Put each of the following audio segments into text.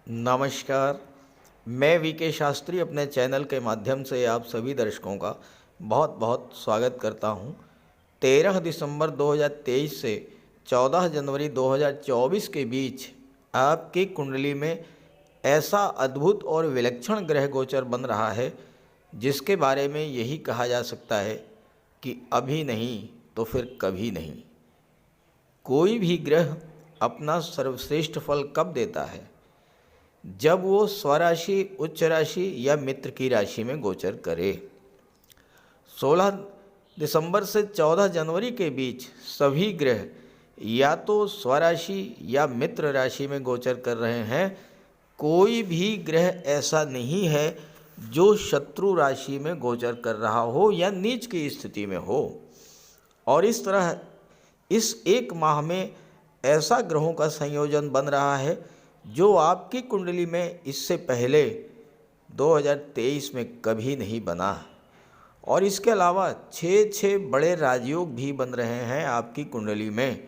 नमस्कार। मैं वीके शास्त्री अपने चैनल के माध्यम से आप सभी दर्शकों का बहुत बहुत स्वागत करता हूं। 13 दिसंबर 2023 से 14 जनवरी 2024 के बीच आपकी कुंडली में ऐसा अद्भुत और विलक्षण ग्रह गोचर बन रहा है जिसके बारे में यही कहा जा सकता है कि अभी नहीं तो फिर कभी नहीं। कोई भी ग्रह अपना सर्वश्रेष्ठ फल कब देता है? जब वो स्वराशि, उच्च राशि या मित्र की राशि में गोचर करे। 16 दिसंबर से 14 जनवरी के बीच सभी ग्रह या तो स्वराशि या मित्र राशि में गोचर कर रहे हैं। कोई भी ग्रह ऐसा नहीं है जो शत्रु राशि में गोचर कर रहा हो या नीच की स्थिति में हो। और इस तरह इस एक माह में ऐसा ग्रहों का संयोजन बन रहा है जो आपकी कुंडली में इससे पहले 2023 में कभी नहीं बना। और इसके अलावा 6 बड़े राजयोग भी बन रहे हैं आपकी कुंडली में।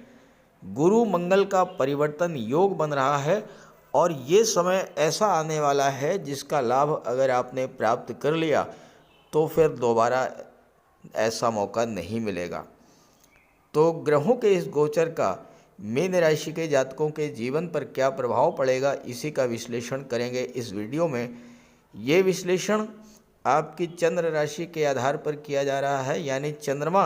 गुरु मंगल का परिवर्तन योग बन रहा है और ये समय ऐसा आने वाला है जिसका लाभ अगर आपने प्राप्त कर लिया तो फिर दोबारा ऐसा मौका नहीं मिलेगा। तो ग्रहों के इस गोचर का मीन राशि के जातकों के जीवन पर क्या प्रभाव पड़ेगा, इसी का विश्लेषण करेंगे इस वीडियो में। ये विश्लेषण आपकी चंद्र राशि के आधार पर किया जा रहा है, यानी चंद्रमा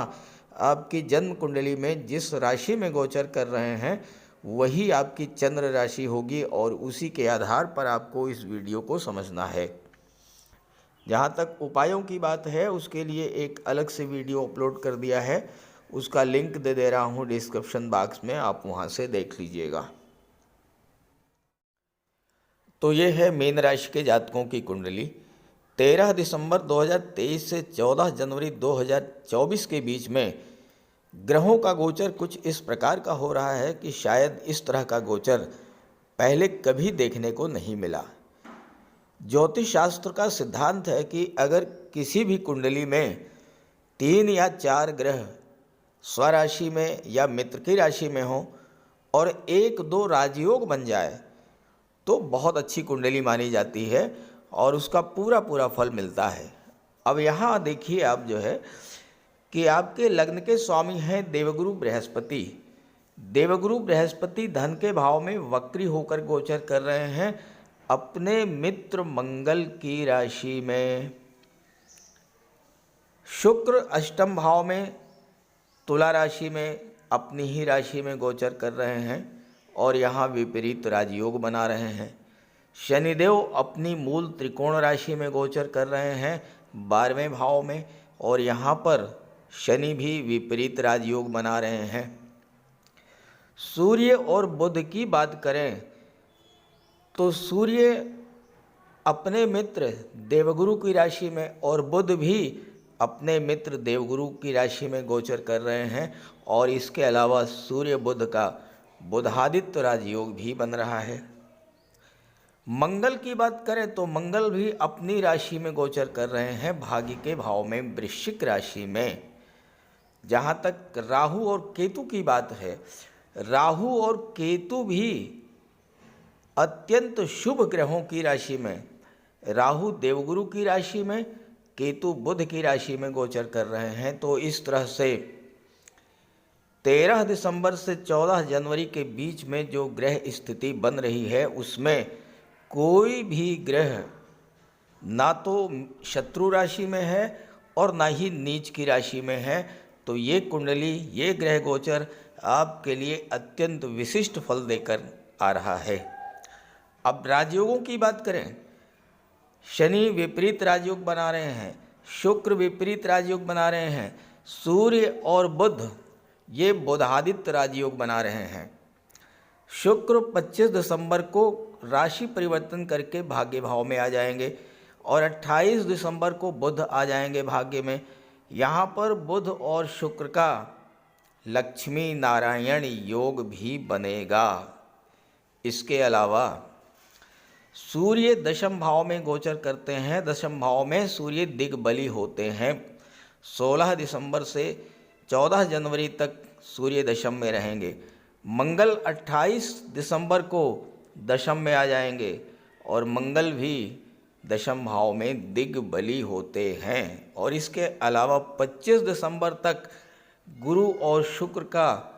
आपकी जन्म कुंडली में जिस राशि में गोचर कर रहे हैं वही आपकी चंद्र राशि होगी और उसी के आधार पर आपको इस वीडियो को समझना है। जहाँ तक उपायों की बात है उसके लिए एक अलग से वीडियो अपलोड कर दिया है, उसका लिंक दे रहा हूँ डिस्क्रिप्शन बॉक्स में, आप वहाँ से देख लीजिएगा। तो ये है मीन राशि के जातकों की कुंडली। 13 दिसंबर 2023 से 14 जनवरी 2024 के बीच में ग्रहों का गोचर कुछ इस प्रकार का हो रहा है कि शायद इस तरह का गोचर पहले कभी देखने को नहीं मिला। ज्योतिष शास्त्र का सिद्धांत है कि अगर किसी भी कुंडली में 3 या 4 ग्रह स्वराशि में या मित्र की राशि में हो और 1-2 राजयोग बन जाए तो बहुत अच्छी कुंडली मानी जाती है और उसका पूरा फल मिलता है। अब यहाँ देखिए आप जो है कि आपके लग्न के स्वामी हैं देवगुरु बृहस्पति। देवगुरु बृहस्पति धन के भाव में वक्री होकर गोचर कर रहे हैं अपने मित्र मंगल की राशि में। शुक्र अष्टम भाव में तुला राशि में अपनी ही राशि में गोचर कर रहे हैं और यहाँ विपरीत राजयोग बना रहे हैं। शनिदेव अपनी मूल त्रिकोण राशि में गोचर कर रहे हैं 12वें भाव में और यहाँ पर शनि भी विपरीत राजयोग बना रहे हैं। सूर्य और बुध की बात करें तो सूर्य अपने मित्र देवगुरु की राशि में और बुध भी अपने मित्र देवगुरु की राशि में गोचर कर रहे हैं और इसके अलावा सूर्य बुध का बुधादित्य राजयोग भी बन रहा है। मंगल की बात करें तो मंगल भी अपनी राशि में गोचर कर रहे हैं भाग्य के भाव में वृश्चिक राशि में। जहाँ तक राहु और केतु की बात है, राहु और केतु भी अत्यंत शुभ ग्रहों की राशि में, राहु देवगुरु की राशि में, केतु बुध की राशि में गोचर कर रहे हैं। तो इस तरह से 13 दिसंबर से 14 जनवरी के बीच में जो ग्रह स्थिति बन रही है उसमें कोई भी ग्रह ना तो शत्रु राशि में है और ना ही नीच की राशि में है। तो ये कुंडली, ये ग्रह गोचर आपके लिए अत्यंत विशिष्ट फल देकर आ रहा है। अब राजयोगों की बात करें, शनि विपरीत राजयोग बना रहे हैं, शुक्र विपरीत राजयोग बना रहे हैं, सूर्य और बुध ये बुधादित्य राजयोग बना रहे हैं। शुक्र 25 दिसंबर को राशि परिवर्तन करके भाग्य भाव में आ जाएंगे और 28 दिसंबर को बुध आ जाएंगे भाग्य में। यहाँ पर बुध और शुक्र का लक्ष्मी नारायण योग भी बनेगा। इसके अलावा सूर्य दशम भाव में गोचर करते हैं, दशम भाव में सूर्य दिग्बली होते हैं। 16 दिसंबर से 14 जनवरी तक सूर्य दशम में रहेंगे। मंगल 28 दिसंबर को दशम में आ जाएंगे और मंगल भी दशम भाव में दिग्बली होते हैं। और इसके अलावा 25 दिसंबर तक गुरु और शुक्र का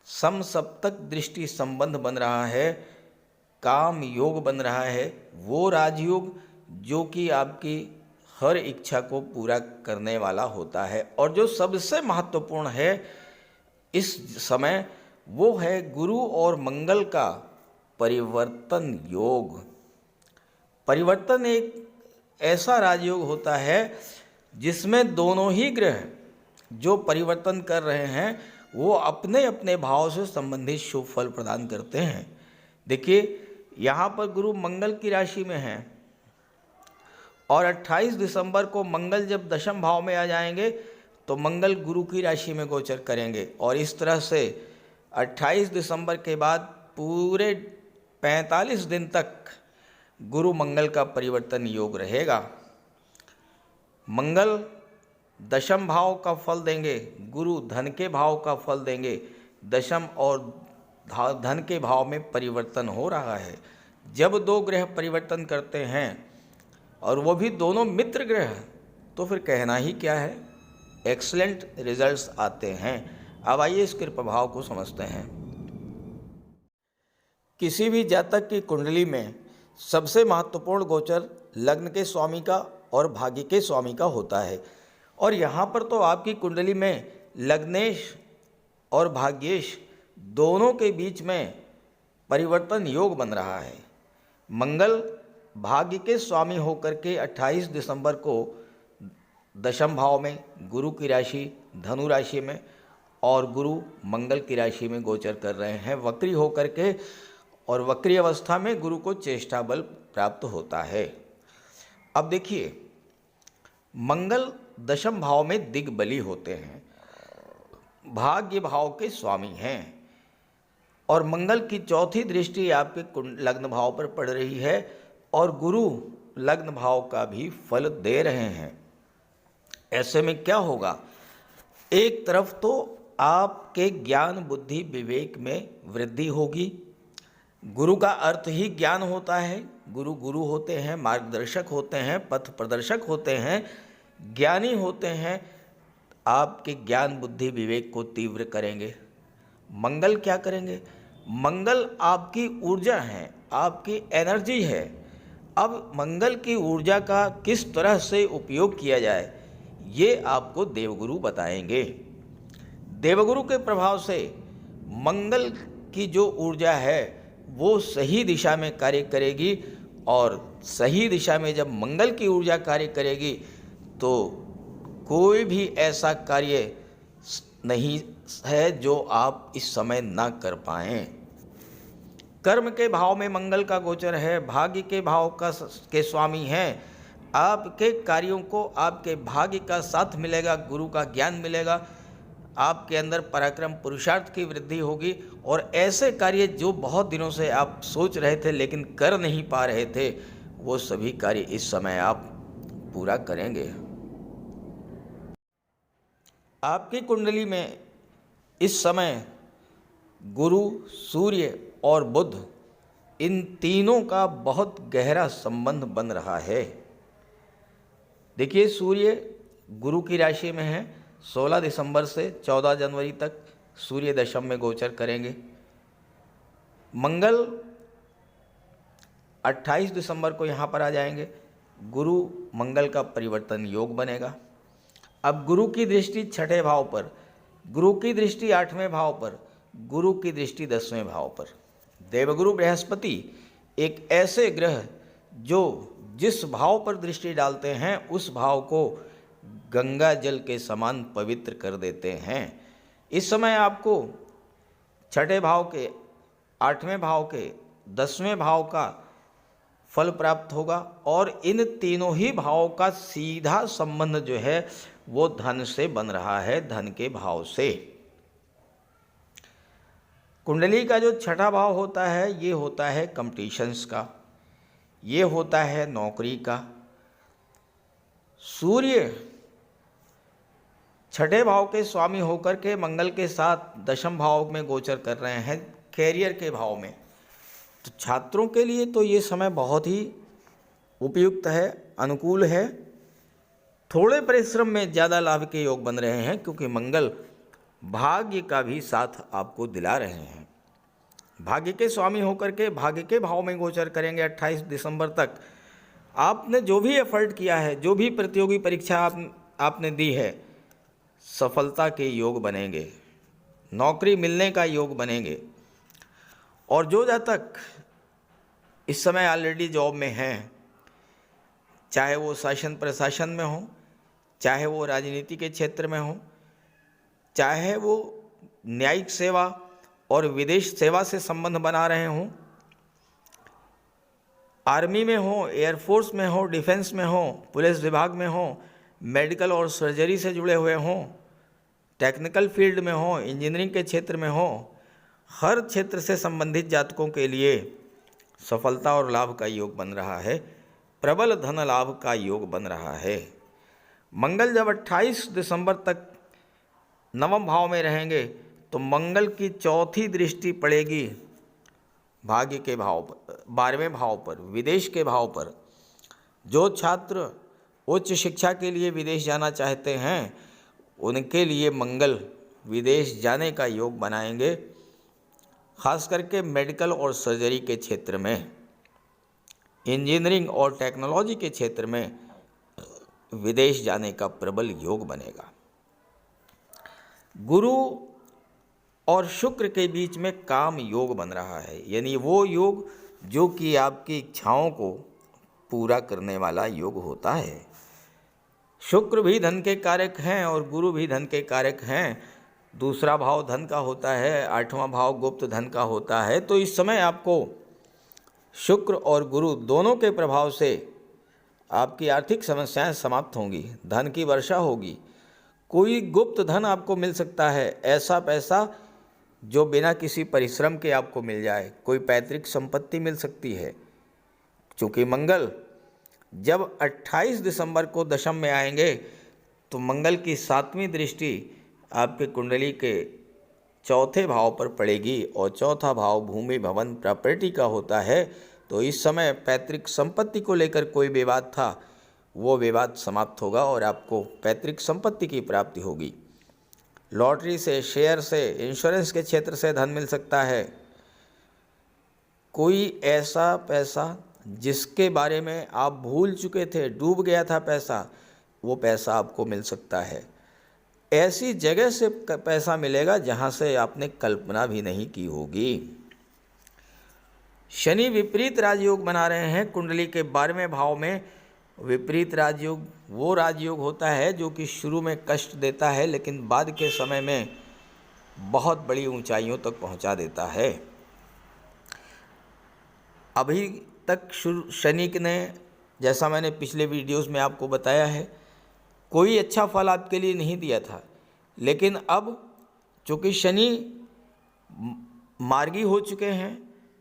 समसप्तक दृष्टि संबंध बन रहा है, काम योग बन रहा है, वो राजयोग जो कि आपकी हर इच्छा को पूरा करने वाला होता है। और जो सबसे महत्वपूर्ण है इस समय वो है गुरु और मंगल का परिवर्तन योग। परिवर्तन एक ऐसा राजयोग होता है जिसमें दोनों ही ग्रह जो परिवर्तन कर रहे हैं वो अपने अपने भाव से संबंधित शुभ फल प्रदान करते हैं। देखिए यहाँ पर गुरु मंगल की राशि में हैं और 28 दिसंबर को मंगल जब दशम भाव में आ जाएंगे तो मंगल गुरु की राशि में गोचर करेंगे। और इस तरह से 28 दिसंबर के बाद पूरे 45 दिन तक गुरु मंगल का परिवर्तन योग रहेगा। मंगल दशम भाव का फल देंगे, गुरु धन के भाव का फल देंगे। दशम और धन के भाव में परिवर्तन हो रहा है। जब दो ग्रह परिवर्तन करते हैं और वो भी दोनों मित्र ग्रह, तो फिर कहना ही क्या है, एक्सीलेंट रिजल्ट्स आते हैं। अब आइए इसके प्रभाव को समझते हैं। किसी भी जातक की कुंडली में सबसे महत्वपूर्ण गोचर लग्न के स्वामी का और भाग्य के स्वामी का होता है। और यहाँ पर तो आपकी कुंडली में लग्नेश और भाग्येश दोनों के बीच में परिवर्तन योग बन रहा है। मंगल भाग्य के स्वामी होकर के 28 दिसंबर को दशम भाव में गुरु की राशि धनु राशि में और गुरु मंगल की राशि में गोचर कर रहे हैं वक्री होकर के। और वक्री अवस्था में गुरु को चेष्टा बल प्राप्त होता है। अब देखिए मंगल दशम भाव में दिग्बली होते हैं, भाग्य भाव के स्वामी हैं और मंगल की चौथी दृष्टि आपके लग्न भाव पर पड़ रही है और गुरु लग्न भाव का भी फल दे रहे हैं। ऐसे में क्या होगा, एक तरफ तो आपके ज्ञान बुद्धि विवेक में वृद्धि होगी। गुरु का अर्थ ही ज्ञान होता है। गुरु गुरु होते हैं, मार्गदर्शक होते हैं, पथ प्रदर्शक होते हैं, ज्ञानी होते हैं। आपके ज्ञान बुद्धि विवेक को तीव्र करेंगे। मंगल क्या करेंगे, मंगल आपकी ऊर्जा है, आपकी एनर्जी है। अब मंगल की ऊर्जा का किस तरह से उपयोग किया जाए ये आपको देवगुरु बताएंगे। देवगुरु के प्रभाव से मंगल की जो ऊर्जा है वो सही दिशा में कार्य करेगी और सही दिशा में जब मंगल की ऊर्जा कार्य करेगी तो कोई भी ऐसा कार्य नहीं है जो आप इस समय ना कर पाएं। कर्म के भाव में मंगल का गोचर है, भाग्य के भाव के स्वामी हैं। आपके कार्यों को आपके भाग्य का साथ मिलेगा, गुरु का ज्ञान मिलेगा, आपके अंदर पराक्रम पुरुषार्थ की वृद्धि होगी और ऐसे कार्य जो बहुत दिनों से आप सोच रहे थे लेकिन कर नहीं पा रहे थे वो सभी कार्य इस समय आप पूरा करेंगे। आपकी कुंडली में इस समय गुरु, सूर्य और बुध इन तीनों का बहुत गहरा संबंध बन रहा है। देखिए सूर्य गुरु की राशि में है, 16 दिसंबर से 14 जनवरी तक सूर्य दशम में गोचर करेंगे। मंगल 28 दिसंबर को यहाँ पर आ जाएंगे, गुरु मंगल का परिवर्तन योग बनेगा। अब गुरु की दृष्टि छठे भाव पर, गुरु की दृष्टि 8वें भाव पर, गुरु की दृष्टि 10वें भाव पर। देवगुरु बृहस्पति एक ऐसे ग्रह जो जिस भाव पर दृष्टि डालते हैं उस भाव को गंगा जल के समान पवित्र कर देते हैं। इस समय आपको छठे भाव के, 8वें भाव के, 10वें भाव का फल प्राप्त होगा और इन तीनों ही भावों का सीधा संबंध जो है वो धन से बन रहा है, धन के भाव से। कुंडली का जो छठा भाव होता है ये होता है कंपटीशंस का, ये होता है नौकरी का। सूर्य छठे भाव के स्वामी होकर के मंगल के साथ दशम भाव में गोचर कर रहे हैं, कैरियर के भाव में। तो छात्रों के लिए तो ये समय बहुत ही उपयुक्त है, अनुकूल है। थोड़े परिश्रम में ज़्यादा लाभ के योग बन रहे हैं, क्योंकि मंगल भाग्य का भी साथ आपको दिला रहे हैं। भाग्य के स्वामी होकर के भाग्य के भाव में गोचर करेंगे 28 दिसंबर तक। आपने जो भी एफर्ट किया है, जो भी प्रतियोगी परीक्षा आपने दी है, सफलता के योग बनेंगे, नौकरी मिलने का योग बनेंगे। और जो जातक इस समय ऑलरेडी जॉब में हैं, चाहे वो शासन प्रशासन में हो, चाहे वो राजनीति के क्षेत्र में हो, चाहे वो न्यायिक सेवा और विदेश सेवा से संबंध बना रहे हों, आर्मी में हो, एयरफोर्स में हो, डिफेंस में हो, पुलिस विभाग में हो, मेडिकल और सर्जरी से जुड़े हुए हों, टेक्निकल फील्ड में हो, इंजीनियरिंग के क्षेत्र में हो, हर क्षेत्र से संबंधित जातकों के लिए सफलता और लाभ का योग बन रहा है, प्रबल धन लाभ का योग बन रहा है। मंगल जब 28 दिसंबर तक नवम भाव में रहेंगे तो मंगल की चौथी दृष्टि पड़ेगी भाग्य के भाव पर, 12वें भाव पर, विदेश के भाव पर। जो छात्र उच्च शिक्षा के लिए विदेश जाना चाहते हैं, उनके लिए मंगल विदेश जाने का योग बनाएंगे, खास करके मेडिकल और सर्जरी के क्षेत्र में, इंजीनियरिंग और टेक्नोलॉजी के क्षेत्र में विदेश जाने का प्रबल योग बनेगा। गुरु और शुक्र के बीच में काम योग बन रहा है, यानी वो योग जो कि आपकी इच्छाओं को पूरा करने वाला योग होता है। शुक्र भी धन के कारक हैं और गुरु भी धन के कारक हैं। दूसरा भाव धन का होता है, 8वां भाव गुप्त धन का होता है। तो इस समय आपको शुक्र और गुरु दोनों के प्रभाव से आपकी आर्थिक समस्याएं समाप्त होंगी, धन की वर्षा होगी। कोई गुप्त धन आपको मिल सकता है, ऐसा पैसा जो बिना किसी परिश्रम के आपको मिल जाए। कोई पैतृक संपत्ति मिल सकती है, क्योंकि मंगल जब 28 दिसंबर को दशम में आएंगे तो मंगल की 7वीं दृष्टि आपके कुंडली के चौथे भाव पर पड़ेगी, और चौथा भाव भूमि भवन प्रॉपर्टी का होता है। तो इस समय पैतृक संपत्ति को लेकर कोई विवाद था, वो विवाद समाप्त होगा और आपको पैतृक संपत्ति की प्राप्ति होगी। लॉटरी से, शेयर से, इंश्योरेंस के क्षेत्र से धन मिल सकता है। कोई ऐसा पैसा जिसके बारे में आप भूल चुके थे, डूब गया था पैसा, वो पैसा आपको मिल सकता है। ऐसी जगह से पैसा मिलेगा जहाँ से आपने कल्पना भी नहीं की होगी। शनि विपरीत राजयोग बना रहे हैं कुंडली के 12वें भाव में। विपरीत राजयोग वो राजयोग होता है जो कि शुरू में कष्ट देता है, लेकिन बाद के समय में बहुत बड़ी ऊंचाइयों तक पहुंचा देता है। अभी तक शनि ने, जैसा मैंने पिछले वीडियोस में आपको बताया है, कोई अच्छा फल आपके लिए नहीं दिया था। लेकिन अब चूँकि शनि मार्गी हो चुके हैं,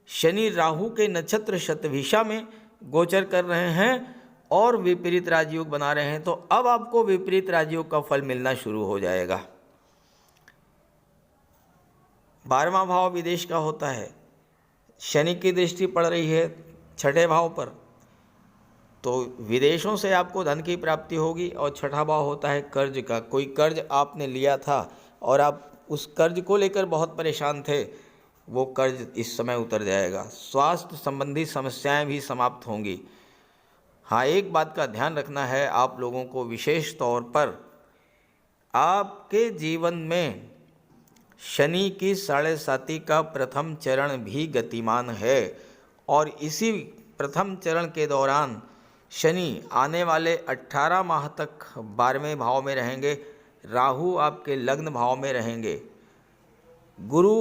शनि राहु के नक्षत्र शतभिषा में गोचर कर रहे हैं और विपरीत राजयोग बना रहे हैं, तो अब आपको विपरीत राजयोग का फल मिलना शुरू हो जाएगा। 12वां भाव विदेश का होता है, शनि की दृष्टि पड़ रही है 6ठे भाव पर, तो विदेशों से आपको धन की प्राप्ति होगी। और 6ठा भाव होता है कर्ज का। कोई कर्ज आपने लिया था और आप उस कर्ज को लेकर बहुत परेशान थे, वो कर्ज इस समय उतर जाएगा। स्वास्थ्य संबंधी समस्याएं भी समाप्त होंगी। हाँ, एक बात का ध्यान रखना है आप लोगों को, विशेष तौर पर आपके जीवन में शनि की 7.5 का प्रथम चरण भी गतिमान है, और इसी प्रथम चरण के दौरान शनि आने वाले 18 माह तक 12वें भाव में रहेंगे। राहु आपके लग्न भाव में रहेंगे। गुरु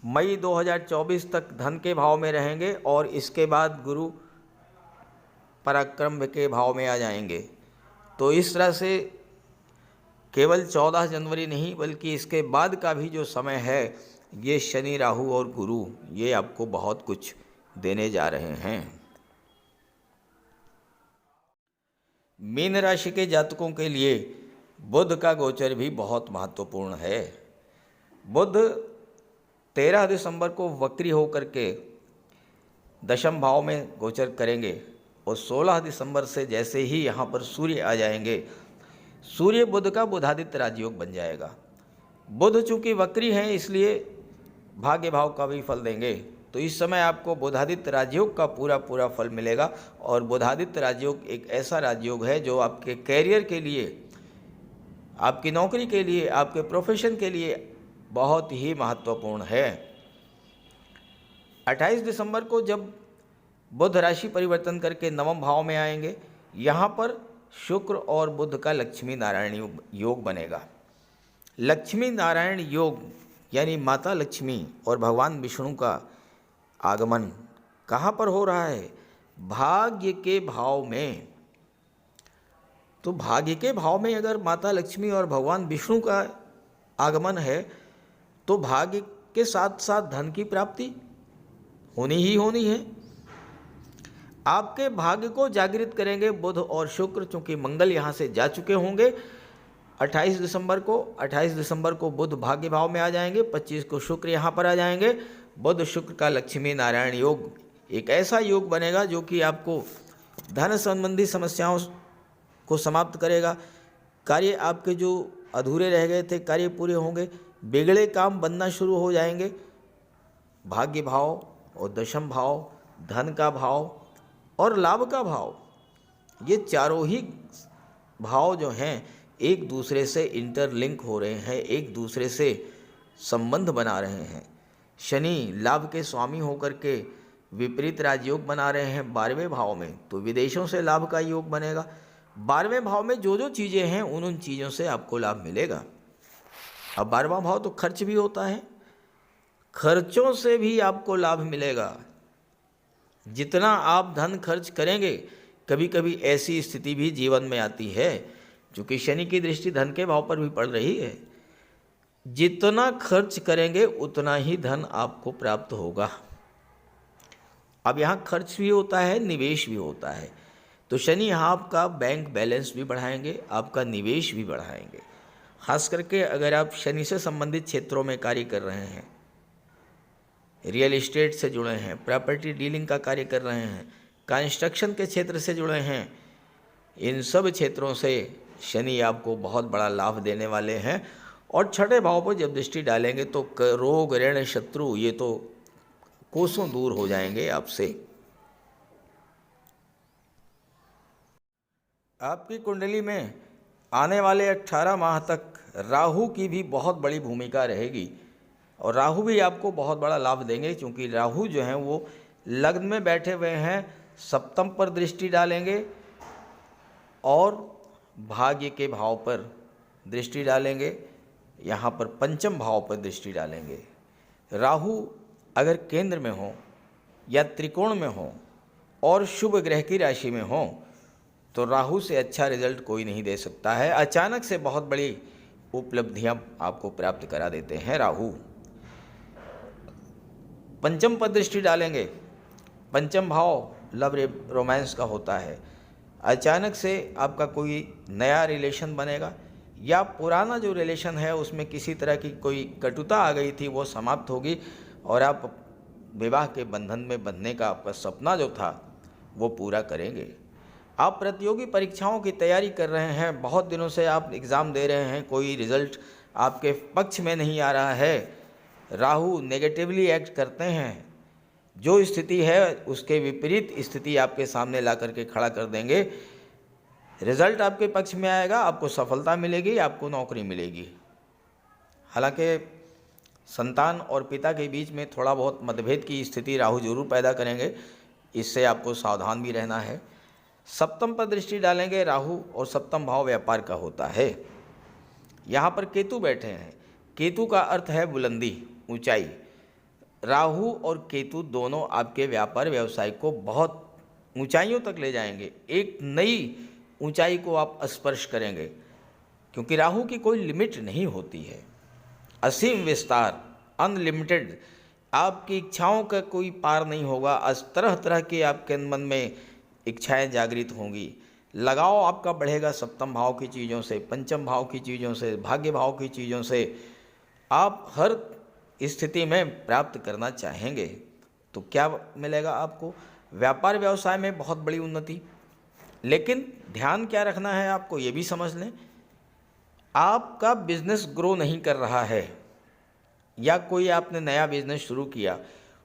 मई 2024 तक धन के भाव में रहेंगे और इसके बाद गुरु पराक्रम के भाव में आ जाएंगे। तो इस तरह से केवल 14 जनवरी नहीं बल्कि इसके बाद का भी जो समय है, ये शनि, राहु और गुरु ये आपको बहुत कुछ देने जा रहे हैं। मीन राशि के जातकों के लिए बुध का गोचर भी बहुत महत्वपूर्ण है। बुध 13 दिसंबर को वक्री होकर के दशम भाव में गोचर करेंगे और 16 दिसंबर से जैसे ही यहाँ पर सूर्य आ जाएंगे, सूर्य बुध का बुधादित्य राजयोग बन जाएगा। बुध चूंकि वक्री हैं इसलिए भाग्य भाव का भी फल देंगे। तो इस समय आपको बुधादित्य राजयोग का पूरा पूरा फल मिलेगा। और बुधादित्य राजयोग एक ऐसा राजयोग है जो आपके कैरियर के लिए, आपकी नौकरी के लिए, आपके प्रोफेशन के लिए बहुत ही महत्वपूर्ण है। 28 दिसंबर को जब बुध राशि परिवर्तन करके नवम भाव में आएंगे, यहाँ पर शुक्र और बुध का लक्ष्मी नारायण योग बनेगा। लक्ष्मी नारायण योग यानी माता लक्ष्मी और भगवान विष्णु का आगमन कहाँ पर हो रहा है? भाग्य के भाव में। तो भाग्य के भाव में अगर माता लक्ष्मी और भगवान विष्णु का आगमन है तो भाग्य के साथ साथ धन की प्राप्ति होनी ही होनी है। आपके भाग्य को जागृत करेंगे बुध और शुक्र, चूंकि मंगल यहाँ से जा चुके होंगे 28 दिसंबर को बुध भाग्य भाव में आ जाएंगे, 25 को शुक्र यहाँ पर आ जाएंगे। बुध शुक्र का लक्ष्मी नारायण योग एक ऐसा योग बनेगा जो कि आपको धन संबंधी समस्याओं को समाप्त करेगा। कार्य आपके जो अधूरे रह गए थे कार्य पूरे होंगे, बिगड़े काम बनना शुरू हो जाएंगे। भाग्य भाव और दशम भाव, धन का भाव और लाभ का भाव, ये चारों ही भाव जो हैं एक दूसरे से इंटरलिंक हो रहे हैं, एक दूसरे से संबंध बना रहे हैं। शनि लाभ के स्वामी होकर के विपरीत राजयोग बना रहे हैं 12वें भाव में, तो विदेशों से लाभ का योग बनेगा। 12वें भाव में जो जो चीज़ें हैं उन चीज़ों से आपको लाभ मिलेगा। अब 12वां भाव तो खर्च भी होता है, खर्चों से भी आपको लाभ मिलेगा। जितना आप धन खर्च करेंगे, कभी कभी ऐसी स्थिति भी जीवन में आती है, क्योंकि शनि की दृष्टि धन के भाव पर भी पड़ रही है, जितना खर्च करेंगे उतना ही धन आपको प्राप्त होगा। अब यहाँ खर्च भी होता है, निवेश भी होता है। तो शनि यहाँ आपका बैंक बैलेंस भी बढ़ाएंगे, आपका निवेश भी बढ़ाएंगे। खास करके अगर आप शनि से संबंधित क्षेत्रों में कार्य कर रहे हैं, रियल एस्टेट से जुड़े हैं, प्रॉपर्टी डीलिंग का कार्य कर रहे हैं, कंस्ट्रक्शन के क्षेत्र से जुड़े हैं, इन सब क्षेत्रों से शनि आपको बहुत बड़ा लाभ देने वाले हैं। और छठे भाव पर जब दृष्टि डालेंगे तो रोग ऋण शत्रु ये तो कोसों दूर हो जाएंगे आपसे। आपकी कुंडली में आने वाले 18 माह तक राहु की भी बहुत बड़ी भूमिका रहेगी और राहु भी आपको बहुत बड़ा लाभ देंगे, क्योंकि राहु जो हैं वो लग्न में बैठे हुए हैं, सप्तम पर दृष्टि डालेंगे और भाग्य के भाव पर दृष्टि डालेंगे, यहाँ पर पंचम भाव पर दृष्टि डालेंगे। राहु अगर केंद्र में हो या त्रिकोण में हो और शुभ ग्रह की राशि में हो तो राहु से अच्छा रिजल्ट कोई नहीं दे सकता है। अचानक से बहुत बड़ी उपलब्धियां आपको प्राप्त करा देते हैं राहु। पंचम पर दृष्टि डालेंगे, पंचम भाव लव रोमांस का होता है। अचानक से आपका कोई नया रिलेशन बनेगा या पुराना जो रिलेशन है उसमें किसी तरह की कोई कटुता आ गई थी वो समाप्त होगी और आप विवाह के बंधन में बंधने का आपका सपना जो था वो पूरा करेंगे। आप प्रतियोगी परीक्षाओं की तैयारी कर रहे हैं, बहुत दिनों से आप एग्ज़ाम दे रहे हैं, कोई रिज़ल्ट आपके पक्ष में नहीं आ रहा है, राहु नेगेटिवली एक्ट करते हैं, जो स्थिति है उसके विपरीत स्थिति आपके सामने ला करके खड़ा कर देंगे। रिज़ल्ट आपके पक्ष में आएगा, आपको सफलता मिलेगी, आपको नौकरी मिलेगी। हालांकि संतान और पिता के बीच में थोड़ा बहुत मतभेद की स्थिति राहु जरूर पैदा करेंगे, इससे आपको सावधान भी रहना है। सप्तम पर दृष्टि डालेंगे राहु और सप्तम भाव व्यापार का होता है। यहाँ पर केतु बैठे हैं, केतु का अर्थ है बुलंदी, ऊंचाई। राहु और केतु दोनों आपके व्यापार व्यवसाय को बहुत ऊंचाइयों तक ले जाएंगे, एक नई ऊंचाई को आप स्पर्श करेंगे, क्योंकि राहु की कोई लिमिट नहीं होती है। असीम विस्तार, अनलिमिटेड, आपकी इच्छाओं का कोई पार नहीं होगा। आज तरह तरह के आपके मन में इच्छाएं जागृत होंगी, लगाव आपका बढ़ेगा सप्तम भाव की चीज़ों से, पंचम भाव की चीज़ों से, भाग्य भाव की चीज़ों से। आप हर स्थिति में प्राप्त करना चाहेंगे तो क्या मिलेगा आपको? व्यापार व्यवसाय में बहुत बड़ी उन्नति। लेकिन ध्यान क्या रखना है आपको, ये भी समझ लें, आपका बिजनेस ग्रो नहीं कर रहा है, या कोई आपने नया बिजनेस शुरू किया,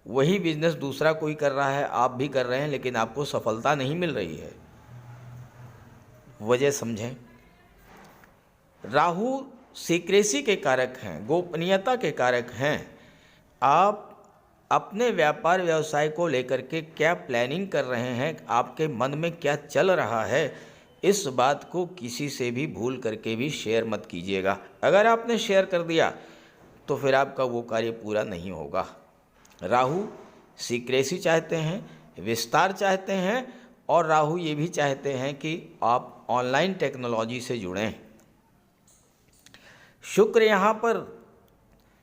वही बिजनेस दूसरा कोई कर रहा है, आप भी कर रहे हैं, लेकिन आपको सफलता नहीं मिल रही है। वजह समझें। राहु सीक्रेसी के कारक हैं, गोपनीयता के कारक हैं। आप अपने व्यापार व्यवसाय को लेकर के क्या प्लानिंग कर रहे हैं, आपके मन में क्या चल रहा है, इस बात को किसी से भी भूल करके भी शेयर मत कीजिएगा। अगर आपने शेयर कर दिया तो फिर आपका वो कार्य पूरा नहीं होगा। राहु सीक्रेसी चाहते हैं, विस्तार चाहते हैं, और राहु ये भी चाहते हैं कि आप ऑनलाइन टेक्नोलॉजी से जुड़ें। शुक्र यहाँ पर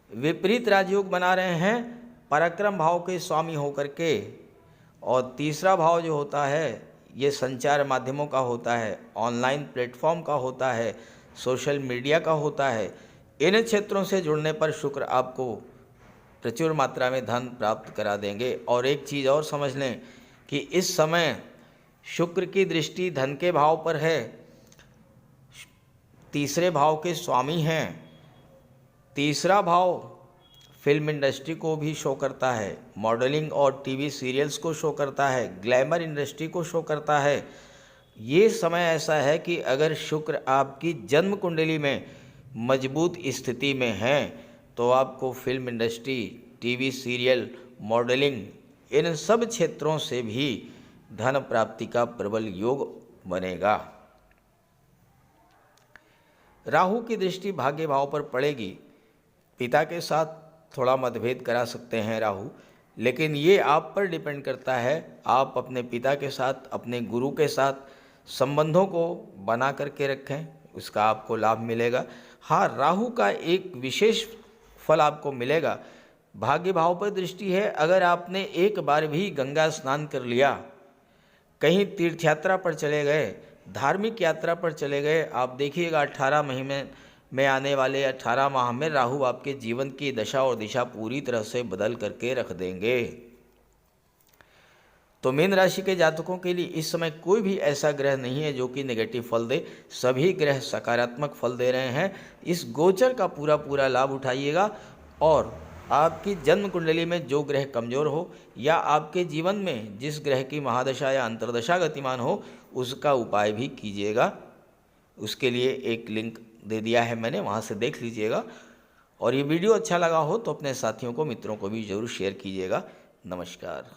विपरीत राजयोग बना रहे हैं पराक्रम भाव के स्वामी होकर के, और तीसरा भाव जो होता है ये संचार माध्यमों का होता है, ऑनलाइन प्लेटफॉर्म का होता है, सोशल मीडिया का होता है। इन क्षेत्रों से जुड़ने पर शुक्र आपको प्रचुर मात्रा में धन प्राप्त करा देंगे। और एक चीज़ और समझ लें कि इस समय शुक्र की दृष्टि धन के भाव पर है, तीसरे भाव के स्वामी हैं। तीसरा भाव फिल्म इंडस्ट्री को भी शो करता है, मॉडलिंग और टीवी सीरियल्स को शो करता है, ग्लैमर इंडस्ट्री को शो करता है। ये समय ऐसा है कि अगर शुक्र आपकी जन्म कुंडली में मजबूत स्थिति में है तो आपको film industry, TV serial, modelling, इन सब क्षेत्रों से भी धन प्राप्ति का प्रबल योग बनेगा। राहु की दृष्टि भाग्य भाव पर पड़ेगी। पिता के साथ थोड़ा मतभेद करा सकते हैं राहु, लेकिन ये आप पर डिपेंड करता है। आप अपने पिता के साथ, अपने गुरु के साथ संबंधों को बना करके रखें, उसका आपको लाभ मिलेगा। हाँ, राहु का एक विशेष फल आपको मिलेगा। भाग्य भाव पर दृष्टि है। अगर आपने एक बार भी गंगा स्नान कर लिया, कहीं तीर्थ यात्रा पर चले गए, धार्मिक यात्रा पर चले गए, आप देखिएगा 18 महीने में आने वाले 18 माह में राहु आपके जीवन की दशा और दिशा पूरी तरह से बदल करके रख देंगे। तो मीन राशि के जातकों के लिए इस समय कोई भी ऐसा ग्रह नहीं है जो कि नेगेटिव फल दे, सभी ग्रह सकारात्मक फल दे रहे हैं। इस गोचर का पूरा पूरा लाभ उठाइएगा, और आपकी जन्म कुंडली में जो ग्रह कमज़ोर हो या आपके जीवन में जिस ग्रह की महादशा या अंतर्दशा गतिमान हो, उसका उपाय भी कीजिएगा। उसके लिए एक लिंक दे दिया है मैंने, वहाँ से देख लीजिएगा। और ये वीडियो अच्छा लगा हो तो अपने साथियों को, मित्रों को भी ज़रूर शेयर कीजिएगा। नमस्कार।